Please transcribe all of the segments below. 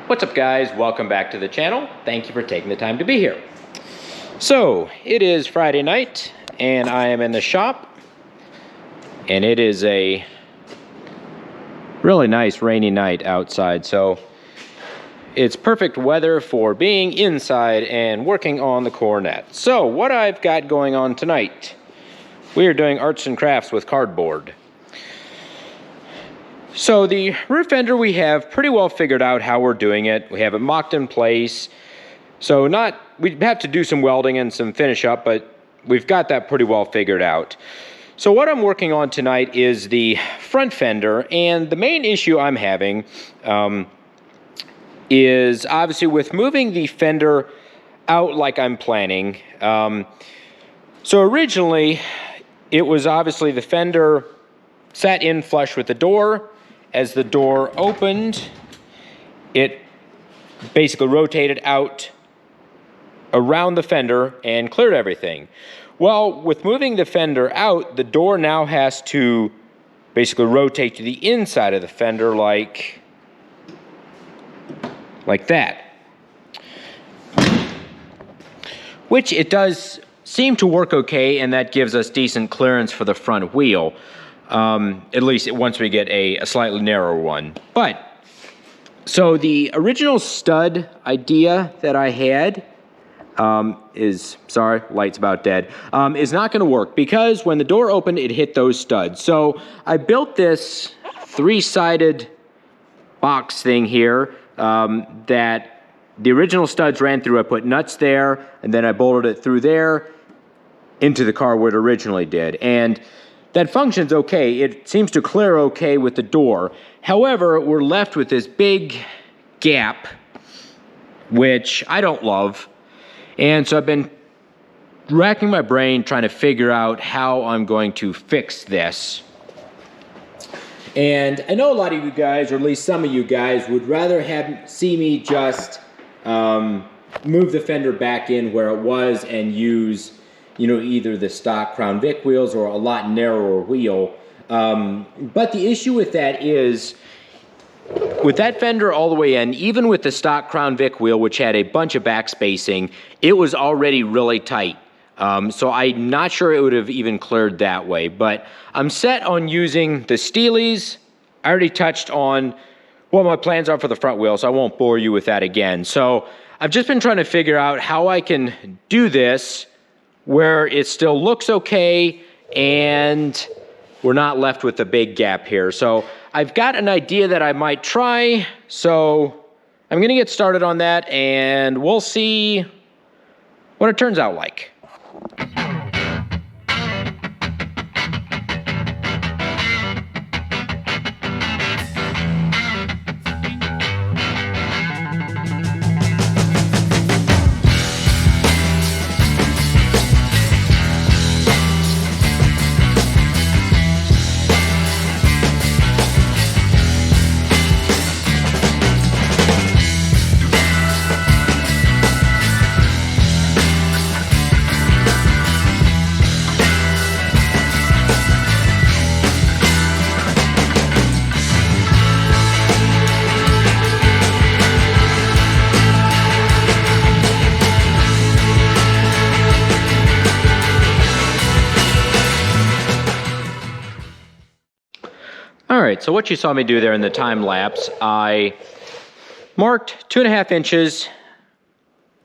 What's up, guys? Welcome back to the channel. Thank you for taking the time to be here. So it is Friday night and I am in the shop, and it is a really nice rainy night outside, so it's perfect weather for being inside and working on the cornet. So what I've got going on tonight, we are doing arts and crafts with cardboard. So the roof fender, we have pretty well figured out how we're doing it. We have it mocked in place. So we have to do some welding and some finish up, but we've got that pretty well figured out. So what I'm working on tonight is the front fender, and the main issue I'm having is obviously with moving the fender out like I'm planning. So originally, it was obviously the fender sat in flush with the door. As the door opened, it basically rotated out around the fender and cleared everything. Well, with moving the fender out, the door now has to basically rotate to the inside of the fender like that. Which it does seem to work okay, and that gives us decent clearance for the front wheel. At least once we get a slightly narrower one. But, so the original stud idea that I had sorry, light's about dead, is not going to work because when the door opened, it hit those studs. So I built this three-sided box thing here that the original studs ran through. I put nuts there, and then I bolted it through there into the car where it originally did. And that functions okay. It seems to clear okay with the door. However, we're left with this big gap, which I don't love. And so I've been racking my brain trying to figure out how I'm going to fix this. And I know a lot of you guys, or at least some of you guys, would rather see me just move the fender back in where it was and use, you know, either the stock Crown Vic wheels or a lot narrower wheel. But the issue with that is, with that fender all the way in, even with the stock Crown Vic wheel, which had a bunch of back spacing, it was already really tight. So I'm not sure it would have even cleared that way. But I'm set on using the Steelies. I already touched on what my plans are for the front wheel, so I won't bore you with that again. So I've just been trying to figure out how I can do this where it still looks okay and we're not left with a big gap here. So I've got an idea that I might try, so I'm gonna get started on that and we'll see what it turns out like. Alright, so what you saw me do there in the time lapse, I marked 2.5 inches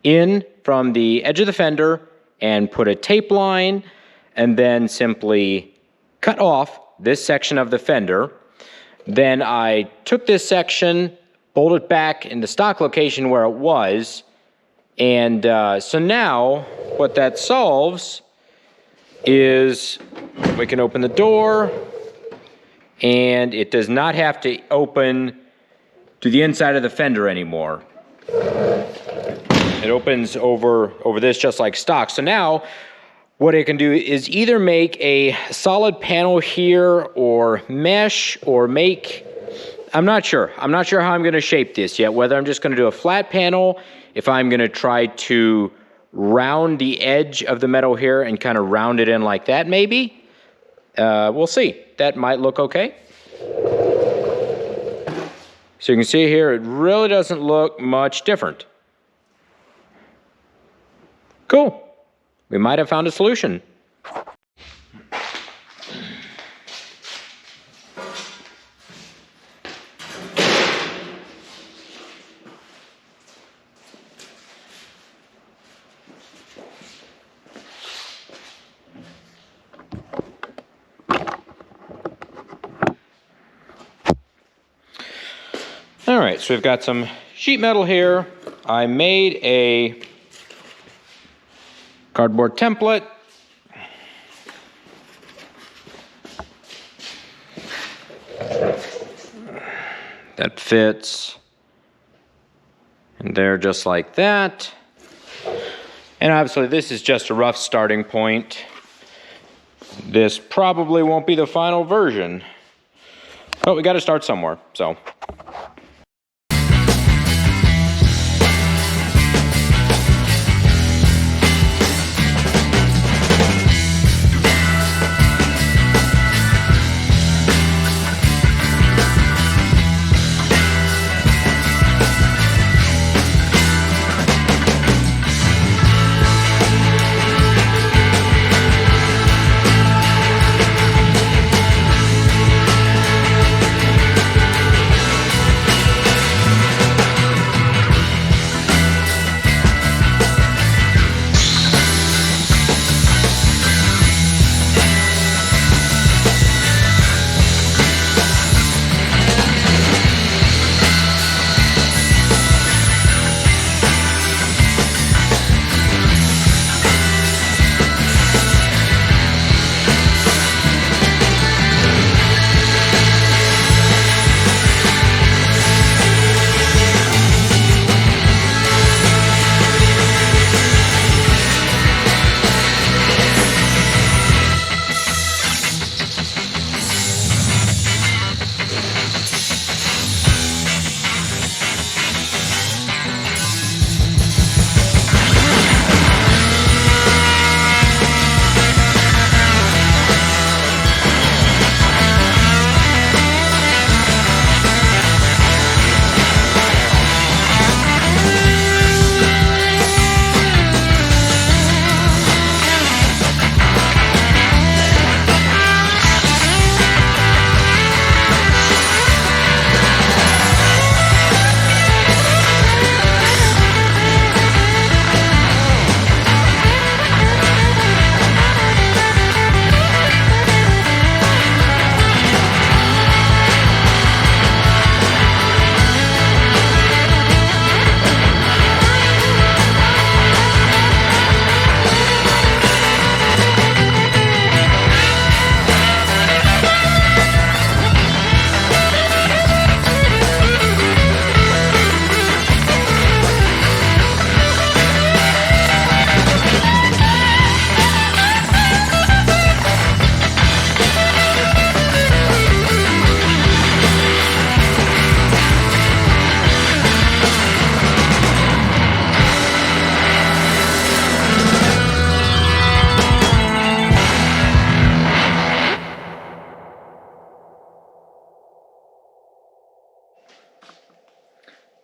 in from the edge of the fender and put a tape line and then simply cut off this section of the fender. Then I took this section, bolted back in the stock location where it was, and so now what that solves is we can open the door, and it does not have to open to the inside of the fender anymore. It opens over this just like stock. So now what I can do is either make a solid panel here or mesh or make, I'm not sure how I'm gonna shape this yet, whether I'm just gonna do a flat panel, if I'm gonna try to round the edge of the metal here and kind of round it in like that maybe. We'll see. That might look okay. So you can see here, it really doesn't look much different. Cool. We might have found a solution. All right, so we've got some sheet metal here. I made a cardboard template. That fits in there just like that. And obviously this is just a rough starting point. This probably won't be the final version, but we got to start somewhere, so.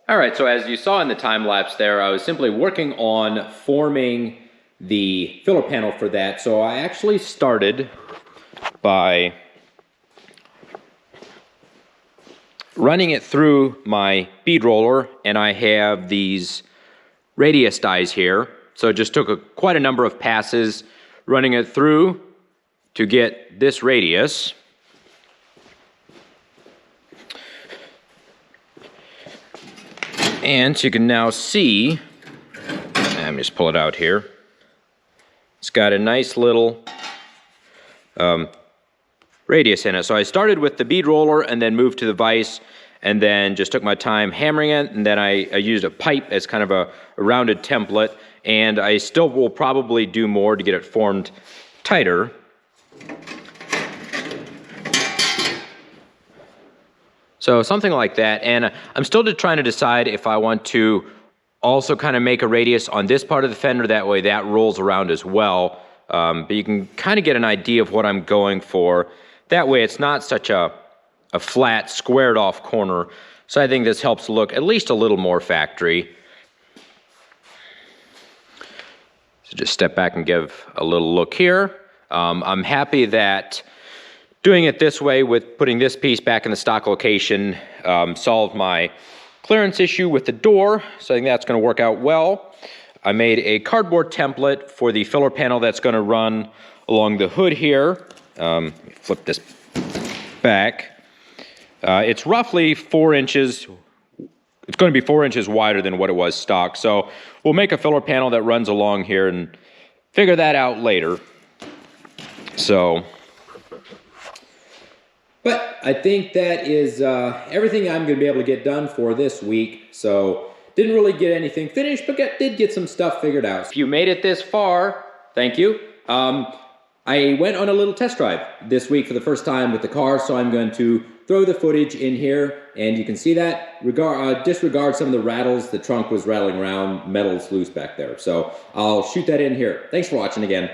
All right, so as you saw in the time lapse there, I was simply working on forming the filler panel for that. So I actually started by running it through my bead roller, and I have these radius dies here. So it just took quite a number of passes running it through to get this radius. And so you can now see, let me just pull it out here. It's got a nice little radius in it. So I started with the bead roller and then moved to the vise and then just took my time hammering it, and then I used a pipe as kind of a rounded template, and I still will probably do more to get it formed tighter. So something like that, and I'm still trying to decide if I want to also kind of make a radius on this part of the fender, that way that rolls around as well. But you can kind of get an idea of what I'm going for. That way it's not such a flat, squared off corner. So I think this helps look at least a little more factory. So just step back and give a little look here. I'm happy that doing it this way with putting this piece back in the stock location solved my clearance issue with the door. So I think that's going to work out well. I made a cardboard template for the filler panel that's going to run along the hood here. Flip this back. It's roughly 4 inches. It's going to be 4 inches wider than what it was stock. So we'll make a filler panel that runs along here and figure that out later. So, but I think that is everything I'm going to be able to get done for this week. So didn't really get anything finished, but did get some stuff figured out. If you made it this far, thank you. I went on a little test drive this week for the first time with the car, so I'm going to throw the footage in here, and you can see that. Disregard some of the rattles. The trunk was rattling around, metal's loose back there. So I'll shoot that in here. Thanks for watching again.